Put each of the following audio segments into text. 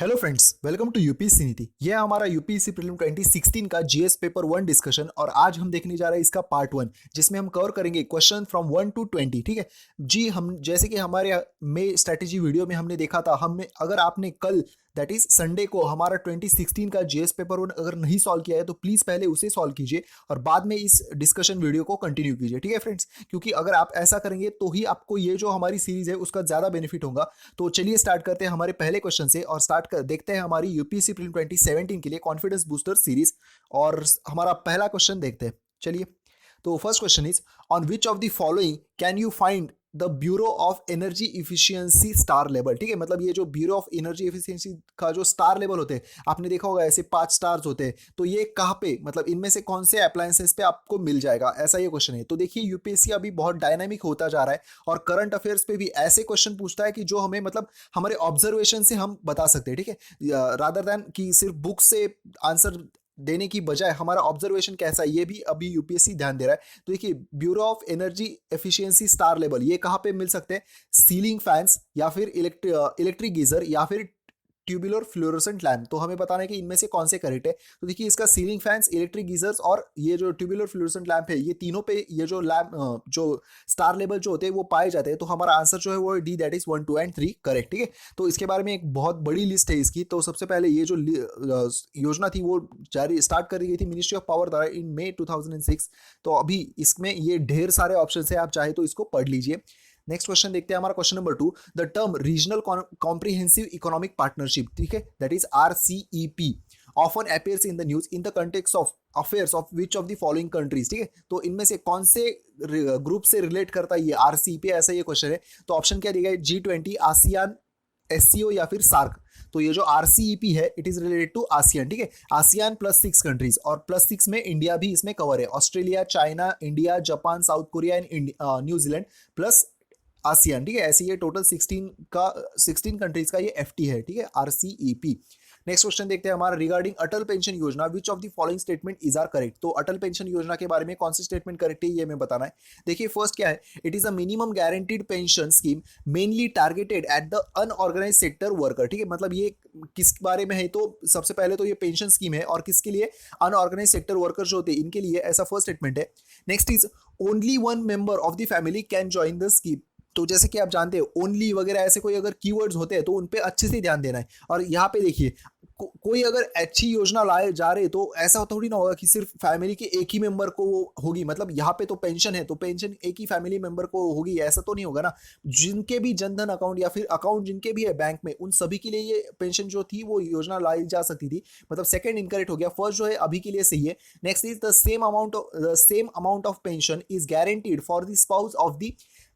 Hello friends, welcome to UPSC Niti. यह हमारा UPSC prelim 2016 का जीएस पेपर 1 डिस्कशन और आज हम देखने जा रहे हैं इसका पार्ट 1 जिसमें हम कवर करेंगे क्वेश्चन फ्रॉम 1 टू 20। ठीक है जी। हम जैसे कि हमारे में स्ट्रेटेजी वीडियो में हमने देखा था, हमें अगर आपने कल दैट इज संडे को हमारा 2016 का जीएस पेपर 1 अगर नहीं सॉल्व किया है तो प्लीज पहले उसे सॉल्व कीजिए और बाद में इस डिस्कशन वीडियो को कंटिन्यू कीजिए। ठीक है फ्रेंड्स, क्योंकि अगर आप ऐसा करेंगे तो ही आपको ये जो हमारी सीरीज है उसका ज्यादा बेनिफिट होगा। तो चलिए स्टार्ट करते हैं हमारे पहले क्वेश्चन से और देखते हैं हमारी यूपीएससी प्रीलिम 2017 के लिए कॉन्फिडेंस बूस्टर सीरीज। और हमारा पहला क्वेश्चन देखते हैं। चलिए, तो first question is on which of the following can you find the bureau of energy efficiency star level. ठीक है, मतलब ये जो ब्यूरो ऑफ एनर्जी इफिशियंसी का जो स्टार लेवल होते हैं, आपने देखा होगा ऐसे 5 स्टार्स होते हैं, तो ये कहाँ पे, मतलब इनमें से कौन से अप्लायंसेस पे आपको मिल जाएगा, ऐसा ये क्वेश्चन है। तो देखिए, यूपीएससी अभी बहुत डायनामिक होता जा रहा है और करंट अफेयर्स पे भी ऐसे क्वेश्चन पूछता है कि जो हमें मतलब हमारे ऑब्जर्वेशन से हम बता सकते हैं। ठीक है, रादर देन कि सिर्फ बुक से आंसर देने की बजाय हमारा ऑब्जर्वेशन कैसा है ये भी अभी यूपीएससी ध्यान दे रहा है। तो देखिए, bureau of energy efficiency star level ये कहाँ पे मिल सकते हैं? सीलिंग फैंस या फिर इलेक्ट्रिक गीजर या फिर ट्यूबुलर फ्लोरोसेंट लैम्प। तो हमें बताना है कि इनमें से कौन से करेक्ट है। तो देखिए, इसका सीलिंग फैंस, इलेक्ट्रिक गीजर्स और ये जो ट्यूबुलर फ्लोरोसेंट लैम्प है, ये तीनों पे ये जो लैम्प जो स्टार लेवल जो होते हैं वो पाए जाते हैं। तो हमारा आंसर जो है वो D, that is 1 2 and 3 correct. ठीक है, तो इसके बारे में एक बहुत बड़ी लिस्ट है इसकी। तो सबसे पहले ये जो योजना थी वो जारी स्टार्ट करी गई थी मिनिस्ट्री ऑफ पावर द्वारा इन मई 2006। तो अभी इसमें ये ढेर सारे ऑप्शन है, आप चाहे तो इसको पढ़ लीजिए। नेक्स्ट क्वेश्चन देखते हैं हमारा question number 2। The term regional comprehensive economic partnership, ठीक है, that is RCEP often appears in the news in the context of affairs of which of the following countries. ठीक है, तो इनमें से कौन से ग्रुप से रिलेट करता है ये RCEP, ऐसा ये क्वेश्चन है। तो ऑप्शन क्या दिया गया? G20, आसियान, SCO या फिर सार्क। तो ये जो RCEP है it is related to ASEAN. ठीक है, आसियान +6 कंट्रीज और +6 में इंडिया भी इसमें कवर है। Australia, China, India, Japan, south Korea and New Zealand plus ASEAN. ठीक है, ऐसे ये टोटल 16 कंट्रीज का ये FT है। ठीक है, RCEP। नेक्स्ट क्वेश्चन देखते हैं हमारा regarding Atal pension Yojana, which of the following statement is are correct. तो अटल पेंशन योजना के बारे में कौन सी स्टेटमेंट करेक्ट है ये हमें बताना है। देखिए, फर्स्ट क्या है? It is a minimum guaranteed pension scheme mainly targeted at the unorganise sector worker. ठीक है, मतलब ये किस बारे में है? तो सबसे पहले तो ये पेंशन स्कीम है और किसके लिए? अनऑर्गेनाइज सेक्टर वर्कर जो होते हैं इनके लिए, ऐसा फर्स्ट स्टेटमेंट है। Next is only one member of the family can join the scheme. तो जैसे कि आप जानते हैं ओनली वगैरह ऐसे कोई अगर कीवर्ड्स होते हैं तो उन पे अच्छे से ध्यान देना है। और यहाँ पे देखिए, कोई अगर अच्छी योजना लाए जा रहे तो ऐसा थोड़ी ना होगा कि सिर्फ फैमिली के एक ही मेंबर को वो होगी। मतलब यहाँ पे तो पेंशन है तो पेंशन एक ही फैमिली मेंबर को होगी, ऐसा तो नहीं होगा ना। जिनके भी जनधन अकाउंट या फिर अकाउंट जिनके भी है बैंक में, उन सभी के लिए ये पेंशन जो थी वो योजना लाई जा सकती थी। मतलब सेकंड इनकरेक्ट हो गया, फर्स्ट जो है अभी के लिए सही है। Next is the same amount of pension is guaranteed for the spouse of the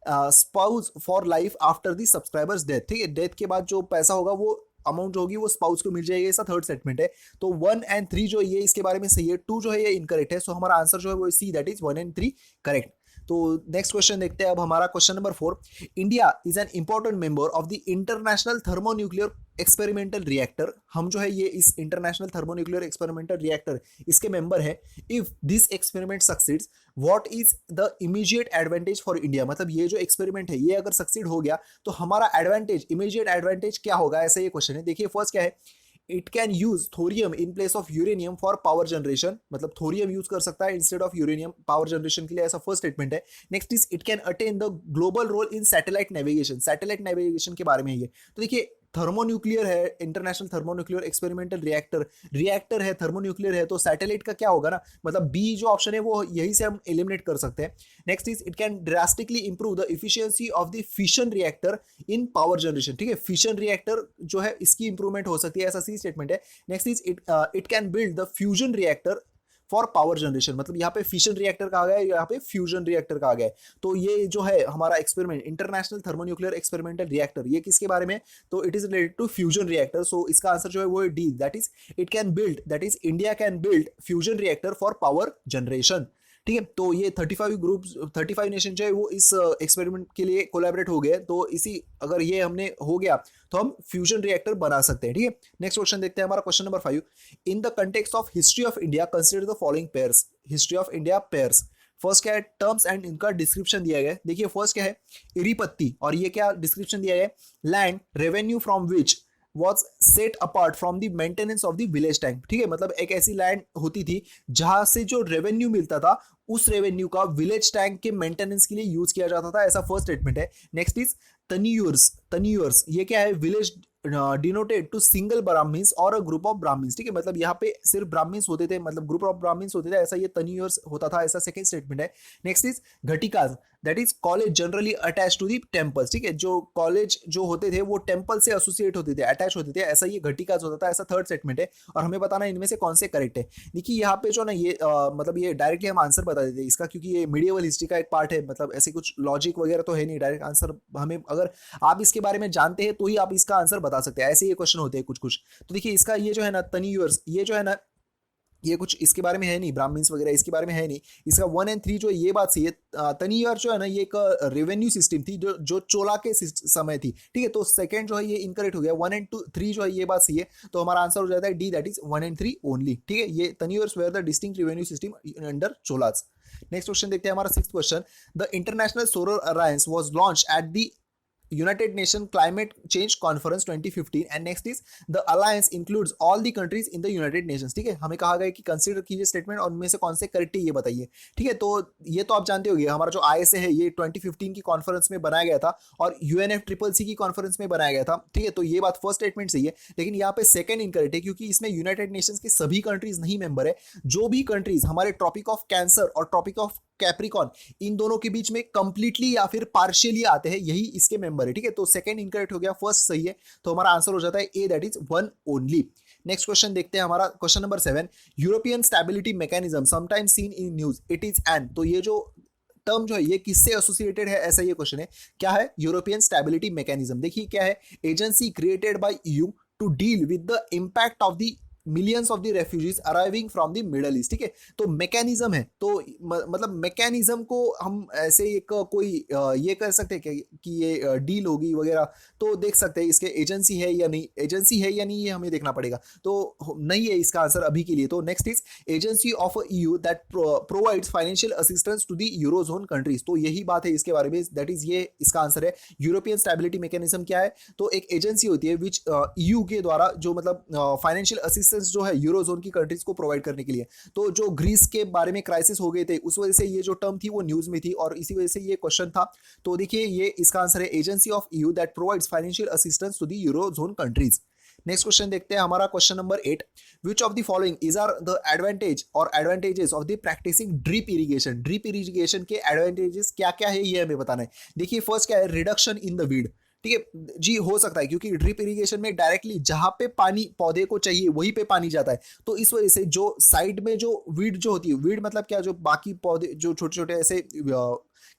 spouse for life after the subscribers death. ठीक है, डेथ के बाद जो पैसा होगा वो अमाउंट जो होगी वो स्पाउस को मिल जाएगी, ऐसा थर्ड स्टेटमेंट है। तो 1 एंड 3 जो ये इसके बारे में सही है, 2 जो है ये इनकरेक्ट है। सो हमारा आंसर जो है वो C, that is 1 and 3 correct. तो नेक्स्ट क्वेश्चन देखते हैं अब हमारा question number 4। India is an important member of the international thermonuclear experimental reactor. हम जो है ये इस इंटरनेशनल थर्मोन्यूक्लियर एक्सपेरिमेंटल रिएक्टर इसके मेंबर है। If this experiment succeeds what is the immediate advantage for India. मतलब ये जो एक्सपेरिमेंट है ये अगर सक्सीड हो गया तो हमारा एडवांटेज, इमीडिएट एडवांटेज क्या होगा, ऐसा ये क्वेश्चन है। देखिए, फर्स्ट क्या है? It can use thorium in place of uranium for power generation. मतलब थोरियम यूज कर सकता है instead of uranium power generation के लिए, ऐसा फर्स्ट स्टेटमेंट है। Next is it can attain the global role in satellite navigation. Satellite navigation के बारे में ये। तो देखिए, थर्मोन्यूक्लियर है, इंटरनेशनल थर्मोन्यूक्लियर एक्सपेरिमेंटल रिएक्टर है, थर्मोन्यूक्लियर है, तो सैटेलाइट का क्या होगा ना। मतलब बी जो ऑप्शन है वो यही से हम एलिमिनेट कर सकते हैं। Next is it can drastically improve the efficiency of the fission reactor in power generation. ठीक है, फिशन रिएक्टर जो है इसकी इंप्रूवमेंट हो सकती है, ऐसा सी स्टेटमेंट है। Next is it can build the fusion reactor for power generation. मतलब यहाँ पे फिशन रिएक्टर कहा गया है, यहाँ पे फ्यूजन रिएक्टर कहा गया है। तो ये जो है हमारा experiment international thermonuclear experimental reactor, ये किसके बारे में? तो it is related to fusion reactor. So इसका आंसर जो है वो D, that is it can build, that is India can build fusion reactor for power generation. ठीक है, तो ये 35 नेशन जो है वो इस एक्सपेरिमेंट के लिए कोलैबोरेट हो गए। तो इसी अगर ये हमने हो गया तो हम फ्यूजन रिएक्टर बना सकते हैं। ठीक है, नेक्स्ट क्वेश्चन देखते हैं हमारा question number 5। In the context of history of India consider the following pairs. History of India pairs, first क्या है? टर्म्स एंड इनका डिस्क्रिप्शन दिया गया है। देखिए, फर्स्ट क्या है? इरीपत्ती, और ये क्या डिस्क्रिप्शन दिया गया है? Land revenue from which was set apart from the maintenance of the village tank, ठीक है, मतलब एक ऐसी लैंड होती थी जहां से जो रेवेन्यू मिलता था उस रेवेन्यू का विलेज टैंक के मेंटेनेंस के लिए यूज किया जाता था, ऐसा फर्स्ट स्टेटमेंट है। नेक्स्ट इज तन्यूर्स, ये क्या है, village denoted to single Brahmans और अ ग्रुप ऑफ ब्राह्मण्स, ठीक है, मतलब यहाँ पे सिर्फ ब्राह्मण्स होते थे, मतलब ग्रुप ऑफ ब्राह्मण्स होते थे, ऐसा ये तन्यूर्स होता था, ऐसा सेकंड स्टेटमेंट है। नेक्स्ट इज घटिकाज, that is college generally attach to the temples, ठीक है, जो कॉलेज जो होते थे वो टेम्पल से एसोसिएट होते थे, अटैच होते थे, ऐसा ये घटिकाज होता था, ऐसा थर्ड स्टेटमेंट है। और हमें बताना है इनमें से कौन से करेक्ट है। देखिए यहाँ पे जो ना ये मतलब ये डायरेक्टली हम आंसर बता देते हैं इसका, क्योंकि ये मिडिएवल हिस्ट्री का एक पार्ट है, मतलब ऐसे कुछ लॉजिक वगैरह तो है नहीं, डायरेक्ट आंसर हमें, अगर आप इसके बारे में जानते हैं तो ही आप इसका आंसर बता सकते हैं, ऐसे ये क्वेश्चन होते हैं कुछ कुछ। तो देखिए इसका ये जो है ना तन्यूर्स, ये जो है ना ये कुछ इसके बारे में है नहीं, ब्राह्मण्स वगैरह इसके बारे में है नहीं। इसका 1 और 3 जो ये बात सही है, तनियर जो है ना ये एक रेवेन्यू सिस्टम थी जो चोला के समय थी, ठीक है, तो सेकंड जो है ये इनकरेक्ट हो गया। 1 और 3 जो है ये बात सही है, तो हमारा आंसर हो जाता है D, that is 1 and 3 only, ठीक है, ये तनियर्स were the distinct revenue system under चोलास। नेक्स्ट क्वेश्चन देखते हैं हमारा 6th question. The international solar alliance was launch at the United Nations Climate Change Conference 2015 and next is the alliance includes all the countries in the United Nations, ठीक है, हमें कहा गया कि कंसीडर कीजिए स्टेटमेंट और उनमें से कौन से करेक्ट है ये बताइए, ठीक है। तो ये तो आप जानते होंगे हमारा जो ISA है ये 2015 की कॉन्फ्रेंस में बनाया गया था और UNFCCC की कॉन्फ्रेंस में बनाया गया था, ठीक है, तो ये बात फर्स्ट स्टेटमेंट सही है, लेकिन यहाँ पे सेकंड इनकरेक्ट है क्योंकि इसमें यूनाइटेड नेशंस के सभी कंट्रीज नहीं मेंबर है। जो भी कंट्रीज हमारे ट्रॉपिक ऑफ कैंसर और ट्रॉपिक ऑफ कैप्रिकॉन इन दोनों के बीच में कंप्लीटली या फिर पार्शियली आते हैं, यही इसके मेंबर है, ठीक है, तो सेकंड इनकरेक्ट हो गया, फर्स्ट सही है, तो हमारा आंसर हो जाता है A, that is 1 only. Next question देखते हैं हमारा question number 7। European stability mechanism sometimes seen in news, it is an, तो ये जो टर्म जो है ये किससे एसोसिएटेड है, ऐसा ये क्वेश्चन है, क्या है यूरोपियन स्टेबिलिटी मैकेनिज्म। देखिए क्या है, agency created by EU to deal with the impact of the millions of the refugees arriving from the Middle East, ठीक है, तो मैकेनिज्म है, तो मतलब मैकेनिज्म को हम ऐसे एक कोई ये कर सकते हैं कि ये डील होगी वगैरह, तो देख सकते हैं इसके एजेंसी है या नहीं, एजेंसी है या नहीं ये हमें देखना पड़ेगा, तो नहीं है इसका आंसर अभी के लिए। तो next is agency of EU that provides financial assistance to the eurozone countries, तो यही बात है इसके बारे में, दैट इज ये इसका आंसर है। यूरोपियन स्टेबिलिटी मैकेनिज्म क्या है, तो एक एजेंसी होती है विच ईयू के द्वारा जो मतलब फाइनेंशियल असिस्टेंस जो है यूरोजोन की कंट्रीज को प्रोवाइड करने के लिए। तो जो ग्रीस के बारे में क्राइसिस हो गए थे उस वजह से ये जो टर्म थी वो न्यूज में थी और इसी वजह से ये क्वेश्चन था। तो देखिए ये इसका आंसर है agency of EU that provides financial assistance to the eurozone countries. Next question देखते हैं हमारा question number 8। Which of the following is are the advantage or advantages of the practicing drip irrigation, drip irrigation के advantages क्या क्या है ये हमें बताना है। देखिए फर्स्ट क्या है, रिडक्शन इन द वीड, ठीक है जी, हो सकता है क्योंकि ड्रिप इरिगेशन में डायरेक्टली जहां पे पानी पौधे को चाहिए वहीं पे पानी जाता है, तो इस वजह से जो साइड में जो वीड जो होती है, वीड मतलब क्या, जो बाकी पौधे जो छोटे छोटे ऐसे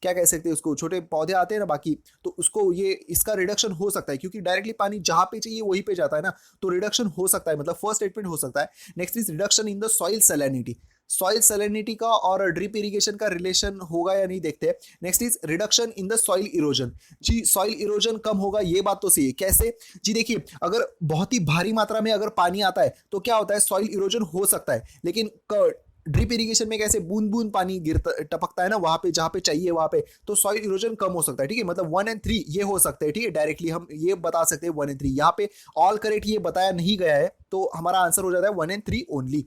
क्या कह सकते हैं उसको, छोटे पौधे आते हैं ना बाकी, तो उसको ये इसका रिडक्शन हो सकता है क्योंकि डायरेक्टली पानी जहां पे चाहिए वहीं पे जाता है ना, तो रिडक्शन हो सकता है, मतलब फर्स्ट स्टेटमेंट हो सकता है। Next is reduction in the soil salinity, soil salinity का और ड्रिप इरिगेशन का रिलेशन होगा या नहीं देखते हैं। Next is reduction in the soil erosion, जी सॉइल इरोजन कम होगा, ये बात तो सही है। कैसे जी, देखिए अगर बहुत ही भारी मात्रा में अगर पानी आता है तो क्या होता है, सॉइल इरोजन हो सकता है, लेकिन ड्रिप इरिगेशन में कैसे बूंद बूंद पानी गिरता टपकता है ना वहां पे जहां पे चाहिए वहां पे, तो सॉइल इरोजन कम हो सकता है, ठीक है, मतलब 1 and 3 ये हो सकते हैं, ठीक है, डायरेक्टली हम ये बता सकते हैं 1 and 3, यहाँ पे ऑल करेक्ट ये बताया नहीं गया है, तो हमारा आंसर हो जाता है 1 and 3 ओनली।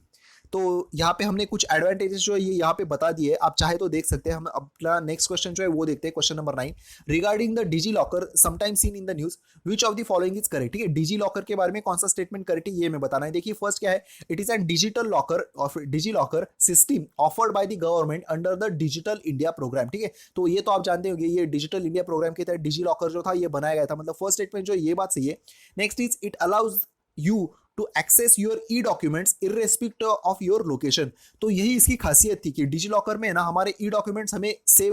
तो यहाँ पे हमने कुछ एडवांटेजेस जो है ये यहाँ पे बता दिए, आप चाहे तो देख सकते हैं। हम अपना नेक्स्ट क्वेश्चन जो है वो देखते हैं, question number 9। Regarding the DigiLocker sometime seen in the news, which of the following is correct, ठीक है, डिजी लॉकर के बारे में कौन सा स्टेटमेंट करेक्ट है ये हमें बताना है। देखिए फर्स्ट क्या है, it is an digital locker of DigiLocker system offered by the government under the Digital India programme, ठीक है, तो ये तो आप जानते होंगे ये डिजिटल इंडिया प्रोग्राम के तहत डिजी लॉकर जो था ये बनाया गया था, मतलब फर्स्ट स्टेटमेंट जो ये बात सही है। Next is it allows you to access your e documents irrespective of your location, तो यही इसकी खासियत थी कि डिजी लॉकर में ना हमारे ई डॉक्यूमेंट्स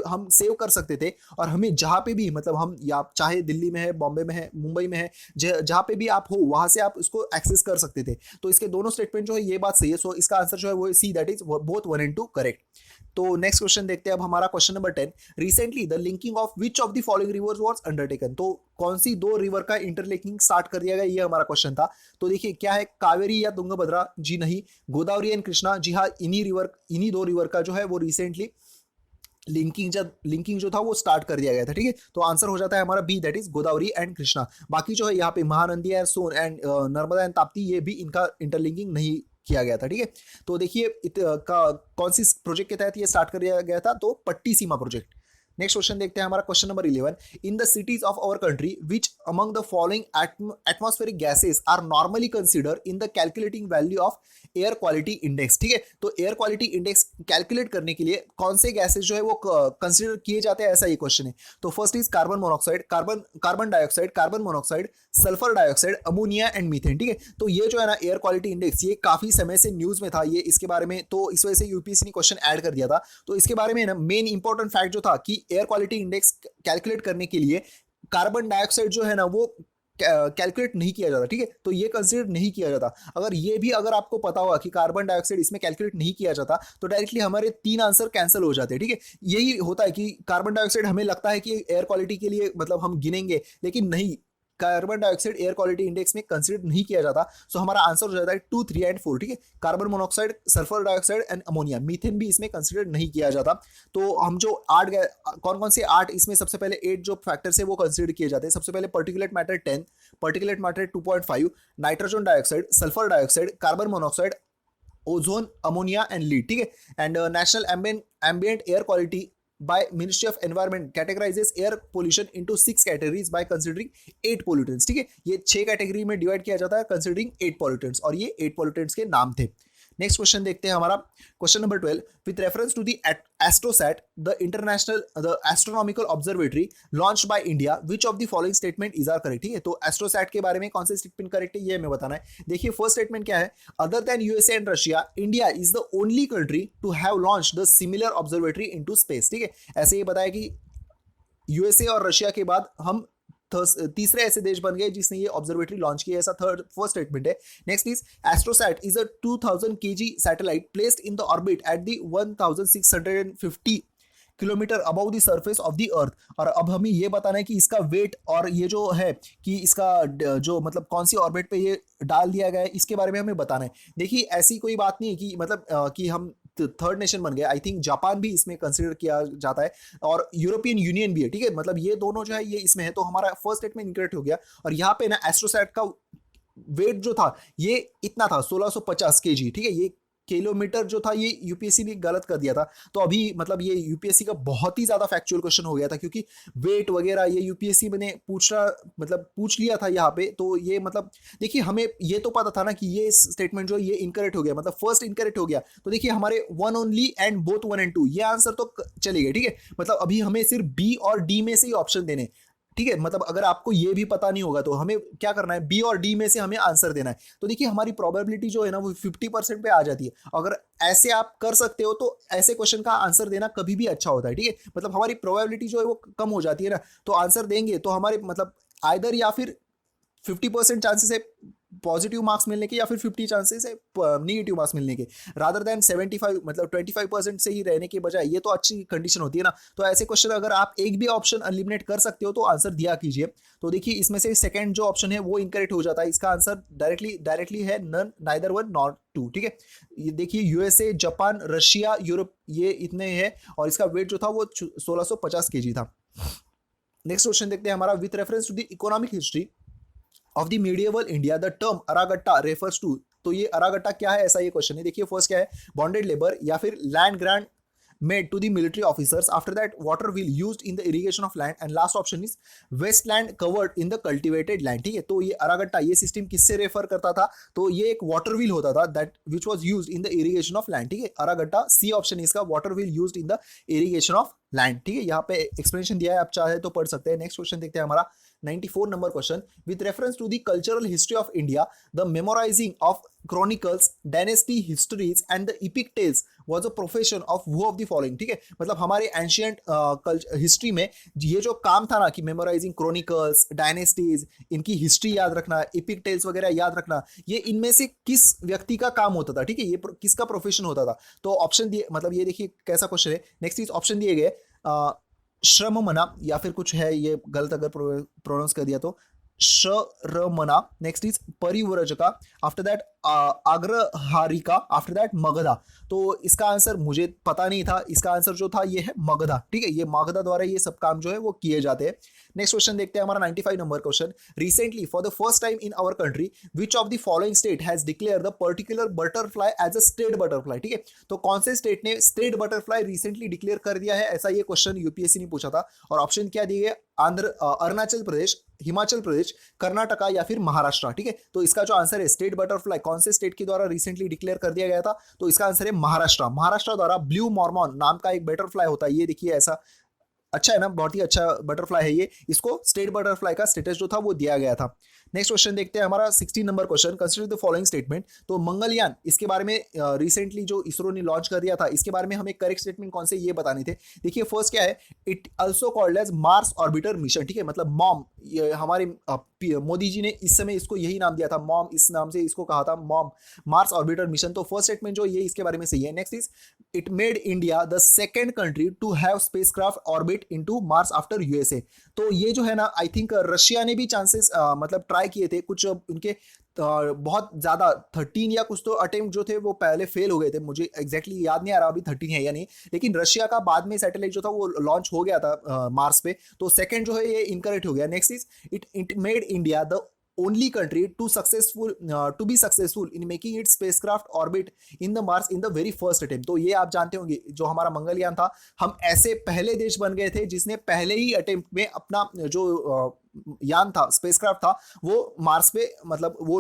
हम सेव कर सकते थे और हमें जहां पे भी, मतलब हम या चाहे दिल्ली में है, बॉम्बे में है, मुंबई में है, जहां पे भी आप हो वहां से आप उसको एक्सेस कर सकते थे। तो इसके दोनों स्टेटमेंट जो है ये बात सही है, सो इसका आंसर जो है वो C, that is both 1 and 2 correct. तो नेक्स्ट क्वेश्चन देखते हैं अब हमारा question number 10। Recently the linking of which of the following rivers was undertaken, तो कौन सी 2 रिवर का इंटरलिंकिंग स्टार्ट कर दिया गया, ये हमारा क्वेश्चन था। तो देखिए क्या है, कावेरी या तुंगभद्रा, जी नहीं। गोदावरी एंड कृष्णा, जी हाँ, इन्हीं 2 रिवर का जो है वो रिसेंटली लिंकिंग जो था वो स्टार्ट कर दिया गया था, ठीक है। तो आंसर हो जाता है हमारा B, that is Godavari and Krishna. बाकी जो है यहाँ पे Mahanadi and Son and Narmada and Tapti, ये भी इनका इंटरलिंकिंग नहीं किया गया था, ठीक है। तो देखिए कौन सी प्रोजेक्ट के तहत ये स्टार्ट कर दिया गया था, तो पट्टी सीमा प्रोजेक्ट। नेक्स्ट क्वेश्चन देखते हैं हमारा question number 11। In the cities of our country which among the following atmospheric gases are normally consider in the calculating value of air quality index, ठीक है। तो एयर क्वालिटी इंडेक्स कैलकुलेट करने के लिए कौन से गैसेस जो है वो कंसिडर किए जाते हैं, ऐसा ये क्वेश्चन है। तो first is carbon monoxide, carbon dioxide, carbon monoxide, sulphur dioxide, ammonia and methane, ठीक है। तो ये जो है ना एयर क्वालिटी इंडेक्स, ये काफी समय से न्यूज में था ये, इसके बारे में, तो इस वजह से यूपीएससी ने क्वेश्चन ऐड कर दिया था। तो इसके बारे में ना मेन इंपॉर्टेंट फैक्ट जो था कि एयर क्वालिटी इंडेक्स कैलकुलेट करने के लिए कार्बन डाइऑक्साइड जो है ना वो कैलकुलेट नहीं किया जाता, ठीक है। तो ये कंसिडर नहीं किया जाता। अगर ये भी अगर आपको पता होगा कि कार्बन डाइऑक्साइड इसमें कैलकुलेट नहीं किया जाता, तो डायरेक्टली हमारे 3 आंसर कैंसिल हो जाते हैं, ठीक है। यही होता है कि कार्बन डाइऑक्साइड हमें लगता है कि एयर क्वालिटी के लिए मतलब हम गिनेंगे, लेकिन नहीं, carbon dioxide air quality index में कंसिडर नहीं किया जाता। सो हमारा आंसर हो जाता है 2, 3 एंड 4, ठीक है। Carbon monoxide, sulphur dioxide and ammonia, methane भी इसमें कंसिडर नहीं किया जाता। तो हम जो 8 कौन कौन से 8, इसमें सबसे पहले 8 जो फैक्टर्स है वो कंसिडर किए जाते हैं। सबसे पहले particulate matter 10, particulate matter 2.5, nitrogen dioxide, sulphur dioxide, carbon monoxide, ozone, ammonia and lead, ठीक है। And national ambient air quality by Ministry of Environment categorizes air pollution into 6 categories by considering 8 pollutants, ठीक है। ये 6 category में divide किया जाता है considering 8 pollutants, और ये 8 pollutants के नाम थे। नेक्स्ट क्वेश्चन देखते हैं हमारा question number 12। With reference to the AstroSat, the international the astronomical observatory launched by India, which of the following statement is are correct, ठीक है। तो एस्ट्रोसैट के बारे में कौन सा स्टेटमेंट करेक्ट है, ये हमें बताना है। देखिए फर्स्ट स्टेटमेंट क्या है, other than USA and Russia, India is the only country to have launched the similar observatory into space, ठीक है। ऐसे ये बताया कि यूएसए और रशिया के बाद हम तीसरे ऐसे देश बन गए जिसने ये ऑब्जर्वेटरी लॉन्च की, ऐसा फर्स्ट स्टेटमेंट है। Next is AstroSat is a 2000 kg satellite placed in the orbit at the 1650 kilometre above the surface of the earth. और अब हमें ये बताना है कि इसका वेट और ये जो है कि इसका जो मतलब कौन सी ऑर्बिट पे ये डाल दिया गया है, इसके बारे में हमें बताना है। देखिए ऐसी कोई बात नहीं है कि मतलब कि हम थर्ड नेशन बन गए। आई थिंक जापान भी इसमें कंसिडर किया जाता है और यूरोपियन यूनियन भी है, ठीक है। मतलब ये दोनों जो है ये इसमें है, तो हमारा फर्स्ट स्टेटमेंट इनकरेक्ट हो गया। और यहाँ पे ना एस्ट्रोसैट का वेट जो था ये इतना था 1650 kg, ठीक है। ये किलोमीटर जो था ये यूपीएससी ने गलत कर दिया था। तो अभी मतलब ये यूपीएससी का बहुत ही ज्यादा फैक्चुअल क्वेश्चन हो गया था, क्योंकि वेट वगैरह ये यूपीएससी ने पूछ लिया था यहाँ पे। तो ये मतलब देखिए हमें ये तो पता था ना कि ये स्टेटमेंट जो है ये इनकरेक्ट हो गया, मतलब फर्स्ट इनकरेक्ट हो गया। तो देखिए हमारे 1 ओनली एंड बोथ 1 एंड 2 ये आंसर तो चले गए, ठीक है। मतलब अभी हमें सिर्फ बी और डी में से ही ऑप्शन देने, ठीक है। मतलब अगर आपको ये भी पता नहीं होगा तो हमें क्या करना है, बी और डी में से हमें आंसर देना है। तो देखिए हमारी प्रोबेबिलिटी जो है ना वो 50% पे आ जाती है। अगर ऐसे आप कर सकते हो तो ऐसे क्वेश्चन का आंसर देना कभी भी अच्छा होता है, ठीक है। मतलब हमारी प्रोबेबिलिटी जो है वो कम हो जाती है ना, तो आंसर देंगे तो हमारे मतलब आइदर या फिर 50% चांसेस है पॉजिटिव मार्क्स मिलने के, या फिर 50 चांसेस है निगेटिव मार्क्स मिलने के, रादर देन 75 मतलब 25% से ही रहने के बजाय। ये तो अच्छी कंडीशन होती है ना। तो ऐसे क्वेश्चन अगर आप एक भी ऑप्शन एलिमिनेट कर सकते हो तो आंसर दिया कीजिए। तो देखिए इसमें से सेकंड जो ऑप्शन है वो इनकरेक्ट हो जाता है। इसका आंसर डायरेक्टली है none, neither one not two, ठीक है। ये देखिए यूएसए, जापान, रशिया, यूरोप, ये इतने हैं और इसका वेट जो था वो 1650 kg था। नेक्स्ट क्वेश्चन देखते हैं हमारा। With reference to the economic history of the medieval India the term Aragatta refers to. तो ये अरागट्टा क्या है, ऐसा ये क्वेश्चन है। देखिए फर्स्ट क्या है, बॉन्डेड लेबर या फिर land grant made to the military officers, after that water will used in the irrigation of land, and last option is wasteland covered in the cultivated land, ठीक है। तो ये अरागट्टा ये सिस्टम किससे रेफर करता था, तो ये एक वाटर व्हील होता था that which was used in the irrigation of land, ठीक है। अरागट्टा सी ऑप्शन इसका, water wheel used in the irrigation of land, ठीक है। यहाँ पे एक्सप्लेनेशन दिया है, आप चाहे तो पढ़ सकते हैं। नेक्स्ट क्वेश्चन देखते हैं हमारा 94 number question. With reference to the cultural history of India, the memorising of chronicles, dynasty histories and the epic tales was a profession of who of the following, ठीक है। मतलब हमारे एंशियंट हिस्ट्री में ये जो काम था ना कि मेमोराइजिंग क्रॉनिकल्स, डायनेस्टीज, इनकी हिस्ट्री याद रखना, एपिक टेल्स वगैरह याद रखना, ये इनमें से किस व्यक्ति का काम होता था, ठीक है। ये किसका प्रोफेशन होता था। तो ऑप्शन दिए, मतलब ये देखिए कैसा क्वेश्चन है। नेक्स्ट इज ऑप्शन दिए गए श्रम मना या फिर कुछ है, ये गलत अगर प्रोनाउंस कर दिया तो Shramana, next is Parivrajaka, after that Agraharika, after that Magadha. तो इसका आंसर मुझे पता नहीं था, इसका आंसर जो था ये है मगधा, ठीक है, ये मगधा द्वारा ये सब काम जो है वो किए जाते हैं। नेक्स्ट क्वेश्चन देखते हैं हमारा 95 number question. Recently for the first time in our country which of the following state has declare the particular butterfly as a state butterfly, ठीक है, तो कौन से स्टेट ने स्टेट बटरफ्लाई रिसेंटली डिक्लेयर कर दिया है, ऐसा ये क्वेश्चन यूपीएससी ने पूछा था। और ऑप्शन क्या दिए गए, अरुणाचल प्रदेश, हिमाचल प्रदेश, कर्नाटका या फिर महाराष्ट्र, ठीक है, तो इसका जो आंसर है स्टेट बटरफ्लाई कौन से स्टेट के द्वारा रिसेंटली डिक्लेयर कर दिया गया था, तो इसका आंसर है महाराष्ट्र। महाराष्ट्र द्वारा ब्लू मॉर्मॉन नाम का एक बटरफ्लाई होता है, ये देखिए ऐसा अच्छा है ना, बहुत ही अच्छा बटरफ्लाई है ये, इसको स्टेट बटरफ्लाई का स्टेटस जो था वो दिया गया था। नेक्स्ट क्वेश्चन देखते हैं हमारा 16 number question. Consider the following statement, तो मंगलयान इसके बारे में रिसेंटली जो इसरो ने लॉन्च कर दिया था, इसके बारे में हमें करेक्ट स्टेटमेंट कौन से ये बताने थे। देखिए फर्स्ट क्या है, it also called as Mars Orbiter Mission, ठीक है, मतलब मॉम, ये हमारे मोदी जी ने इस समय इसको यही नाम दिया था, मॉम, इस नाम से इसको कहा था मॉम, मार्स ऑर्बिटर मिशन। तो फर्स्ट स्टेटमेंट जो ये इसके बारे में सही है। Next is it made India the second country to have spacecraft orbit into Mars after USA. तो ये जो है ना, आई थिंक रशिया ने भी चांसेस मतलब ट्राई किए थे, कुछ उनके बहुत ज्यादा 13 या कुछ तो अटेम्प्ट जो थे वो पहले फेल हो गए थे, मुझे एग्जैक्टली याद नहीं आ रहा अभी 13 है या नहीं, लेकिन रशिया का बाद में सैटेलाइट जो था वो लॉन्च हो गया था मार्स पे, तो सेकंड जो है ये इनकरेक्ट हो गया। Next is it made India the only country to be successful in making its spacecraft orbit in the Mars in the very first attempt। तो ये आप जानते होंगे, जो हमारा मंगलयान था, हम ऐसे पहले देश बन गए थे जिसने पहले ही अटेम्प्ट में अपना जो यान था, स्पेसक्राफ्ट था, वो मार्स पे मतलब वो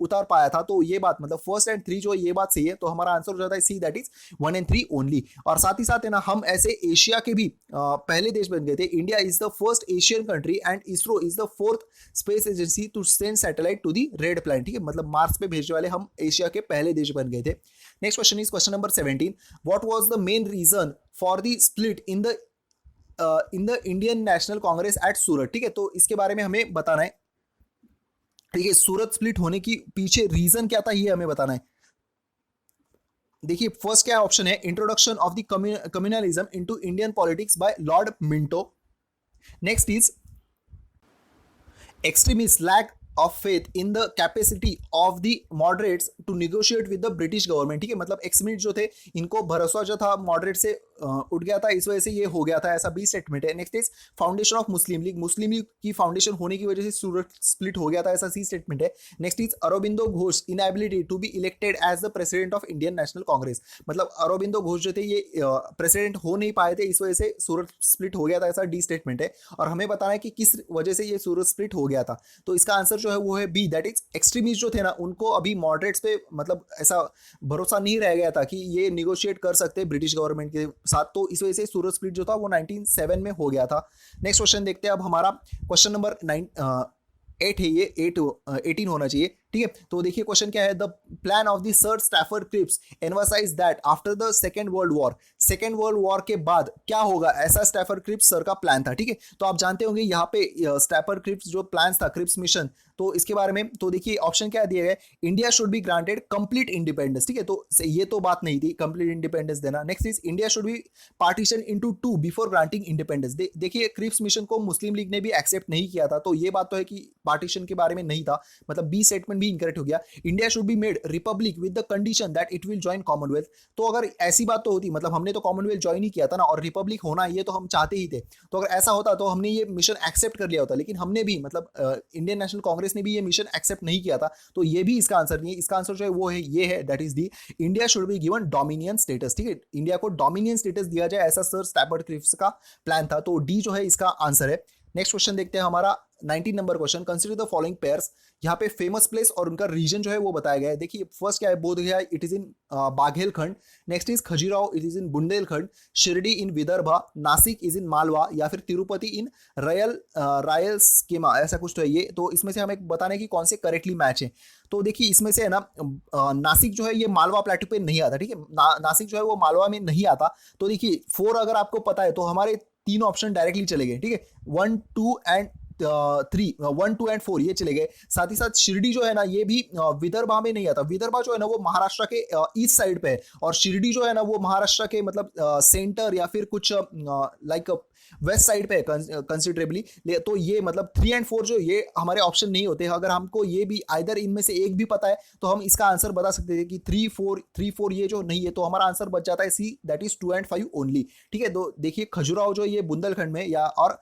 उतार पाया था। तो ये बात मतलब फर्स्ट एंड 3 जो ये बात सही है, तो हमारा आंसर हो जाता है C, that is 1 and 3 only. और साथ ही साथ है ना, हम ऐसे एशिया के भी पहले देश बन गए थे। India is the first Asian country and ISRO is the fourth space agency to send satellite to the red planet, ठीक है, मतलब मार्स पे भेजने वाले हम एशिया के पहले देश बन गए थे। Next question is question number 17। What was the main reason for the split in the Indian national Congress at Surat, ठीक है, तो इसके बारे में हमें बताना है। ठीक है, सूरत स्प्लिट होने की पीछे रीजन क्या था ये हमें बताना है। देखिए फर्स्ट क्या ऑप्शन है, introduction of the communalism into Indian politics by Lord Minto. Next is extremist lack of faith in the capacity of the moderates to negotiate with the British government, ठीक है, मतलब एक्सट्रीमिस्ट जो थे इनको भरोसा जो था मॉडरेट से उठ गया था, इस वजह से ये हो गया था, ऐसा भी स्टेटमेंट है। Next is foundation of Muslim league, Muslim league की फाउंडेशन होने की वजह से सूरत स्प्लिट हो गया था, ऐसा सी स्टेटमेंट है। Next is Aurobindo Ghosh inability to be elected as the president of Indian national Congress, मतलब अरबिंदो घोष जो थे ये प्रेसिडेंट हो नहीं पाए थे, इस वजह से सूरत स्प्लिट हो गया था, ऐसा डी स्टेटमेंट है। और हमें बताना है कि किस वजह से ये सूरत स्प्लिट हो गया था, तो इसका आंसर जो है वो है बी, दैट इज एक्सट्रीमिस्ट जो थे ना, उनको अभी मॉडरेट्स पे मतलब ऐसा भरोसा नहीं रह गया था कि ये निगोशिएट कर सकते ब्रिटिश गवर्नमेंट के साथ, तो इस वजह से सूरत स्प्लिट जो था वो 1907 में हो गया था। नेक्स्ट क्वेश्चन देखते हैं अब हमारा, क्वेश्चन नंबर 8 है ये, 18 होना चाहिए, ठीक है, तो देखिए क्वेश्चन क्या है, the plan of the Sir Stafford Cripps emphasise that after the Second World War, Second World War के बाद क्या होगा, ऐसा स्टैफर्ड क्रिप्स सर का प्लान था, ठीक है, तो आप जानते होंगे यहाँ पे स्टैफर्ड क्रिप्स जो प्लान था, क्रिप्स मिशन, तो इसके बारे में तो देखिए ऑप्शन क्या दिए गए, India should be granted complete independence, ठीक है, तो ये तो बात नहीं थी कंप्लीट इंडिपेंडेंस देना। Next is India should be partition into 2 before granting independence. देखिए क्रिप्स मिशन को मुस्लिम लीग ने भी एक्सेप्ट नहीं किया था, तो ये बात तो है कि पार्टीशन के बारे में नहीं था, मतलब बी स्टेटमेंट भी इनकरेक्ट हो गया। India should be made Republic with the condition that it will join Commonwealth, तो अगर ऐसी बात तो होती, मतलब हमने तो कॉमनवेल्थ ज्वाइन ही किया था ना, और रिपब्लिक होना ये तो हम चाहते ही थे, तो अगर ऐसा होता तो हमने ये मिशन एक्सेप्ट कर लिया होता, लेकिन हमने भी मतलब इंडियन नेशनल कांग्रेस ने भी ये मिशन एक्सेप्ट नहीं किया था, तो ये भी इसका आंसर नहीं है। इसका आंसर जो है वो है ये है, that is the India should be given dominion status, ठीक है, इंडिया को डोमिनियन स्टेटस दिया जाए, ऐसा सर स्टैफर्ड क्रिप्स का प्लान था, तो डी जो है इसका आंसर है। नेक्स्ट क्वेश्चन देखते हैं हमारा 19 number question, consider the following pairs, यहाँ पे फेमस प्लेस और उनका रीजन जो है वो बताया गया है। देखिए फर्स्ट क्या है, Bodh Gaya it is in Baghelkhand, next is Khajuraho it is in Bundelkhand, Shirdi in Vidarbha, Nashik is in Malwa, या फिर तिरुपति इन रायलसीमा, ऐसा कुछ तो है ये, तो इसमें से हमें बताना है कि कौन से करेक्टली मैच है। तो देखिए इसमें से है ना, नासिक जो है ये मालवा प्लेटू पे नहीं आता, ठीक है, नासिक जो है वो मालवा में नहीं आता, तो देखिए 4 अगर आपको पता है तो हमारे 3 ऑप्शन डायरेक्टली चले गए, ठीक है, 1 2 एंड 3, 1 2 एंड 4 ये चले गए। साथ ही साथ शिरडी जो है ना, ये भी विदर्भा में नहीं आता, विदर्भा जो है ना वो महाराष्ट्र के ईस्ट साइड पे है, और शिरडी जो है ना वो महाराष्ट्र के मतलब सेंटर या फिर कुछ लाइक वेस्ट साइड पे कंसिडरेबली। तो ये मतलब 3 और 4 जो ये हमारे ऑप्शन नहीं होते। अगर हमको ये भी आइदर इनमें से एक भी पता है तो हम इसका आंसर बता सकते थे कि 3 4 ये जो नहीं है, तो हमारा आंसर बच जाता है C, that is 2 and 5 only. ठीक है, तो देखिए खजुराहो जो ये बुंदेलखंड में या और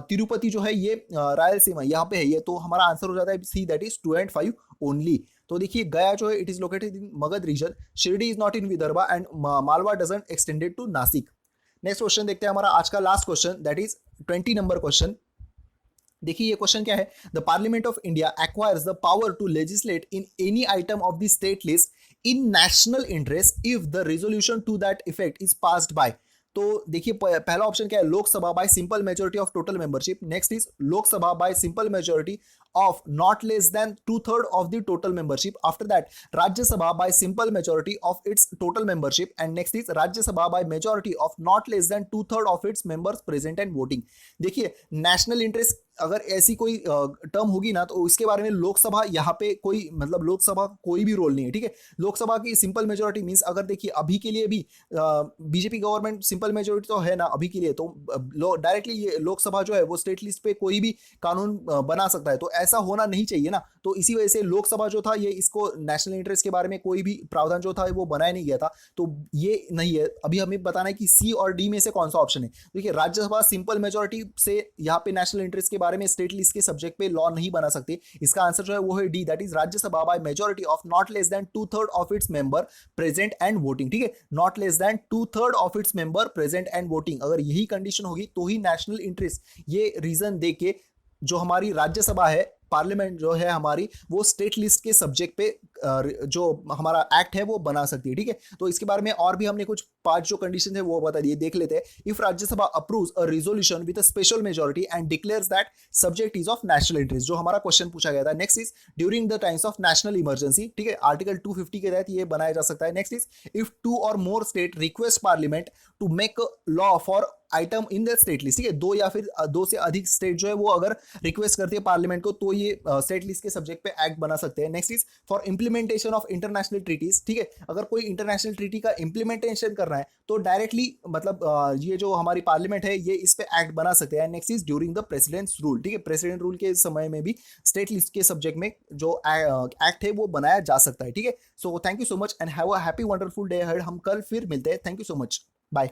तिरुपति जो है ये रायलसीमा यहाँ पे है ये, तो हमारा आंसर हो जाता है C, that is 2 and 5 only. तो देखिए गया जो है it is located in Magadh region, Shirdi is not in Vidarbha and Malwa doesn't extended to Nashik. Next question देखते हैं हमारा आज का last question, that is 20 number question. देखिए ये क्वेश्चन क्या है, the Parliament of India acquires the power to legislate in any item of the state list in national interest if the resolution to that effect is passed by. तो देखिए पहला option क्या है, Lok Sabha by simple majority of total membership. Next is Lok Sabha by simple majority of not less than 2/3 of the total membership. After that, Rajya Sabha by simple majority of its total membership, and next is Rajya Sabha by majority of not less than 2/3 of its members present and voting. देखिए national interest अगर ऐसी कोई term होगी ना तो इसके बारे में लोकसभा यहाँ पे कोई मतलब लोकसभा कोई भी रोल नहीं है। ठीक है, लोकसभा की सिंपल मेजोरिटी मींस अगर देखिए अभी के लिए भी बीजेपी गवर्नमेंट सिंपल मेजोरिटी तो है ना अभी के लिए, तो डायरेक्टली ये लोकसभा जो है वो स्टेट लिस्ट पे कोई भी कानून बना सकता है, तो ऐसा होना नहीं चाहिए ना। तो इसी वजह से लोकसभा जो था ये इसको नेशनल इंटरेस्ट के बारे में कोई भी प्रावधान जो था वो बनाया नहीं गया था, तो ये नहीं है। अभी हमें बताना है कि सी और डी में से कौन सा ऑप्शन है। देखिए राज्यसभा सिंपल मेजोरिटी से यहाँ पे नेशनल इंटरेस्ट के बारे में स्टेट लिस्ट के सब्जेक्ट पे लॉ नहीं बना सकते। इसका आंसर जो है वो है D, that is Rajya Sabha by majority of not less than 2/3 of its member present and voting. ठीक है, not less than 2/3 of its member present and voting, अगर यही कंडीशन होगी तो ही नेशनल इंटरेस्ट ये रीजन दे के जो हमारी राज्यसभा है पार्लियामेंट जो है हमारी वो स्टेट लिस्ट के सब्जेक्ट पे जो हमारा एक्ट है वो बना सकती है। ठीक है, तो इसके बारे में और भी हमने कुछ 5 जो कंडीशन है वो बता दिए, देख लेते हैं। If Rajya Sabha approves a resolution with a special majority and declares that subject is of national interest, जो हमारा क्वेश्चन पूछा गया था। Next is during the times of national emergency. ठीक है, आर्टिकल 250 के तहत ये बनाया जा सकता है। Next is if 2 or more state request parliament to make law for item in the state list. ठीक है, 2 या फिर 2 से अधिक स्टेट जो है वो अगर रिक्वेस्ट करती है पार्लियामेंट को तो ये स्टेट लिस्ट के सब्जेक्ट पे एक्ट बना सकते हैं। Next is for implementation of international treaties. ठीक है, अगर कोई इंटरनेशनल ट्रीटी का इंप्लीमेंटेशन करना है तो डायरेक्टली मतलब ये जो हमारी पार्लियामेंट है ये इस पे एक्ट बना सकते हैं। Next is during the presidents rule. ठीक है, प्रेसिडेंट रूल के समय में भी स्टेट लिस्ट के सब्जेक्ट में जो एक्ट है वो बनाया जा सकता है। ठीक है, so thank you so much and have a happy wonderful day ahead. हम कल फिर मिलते हैं। Thank you so much, bye.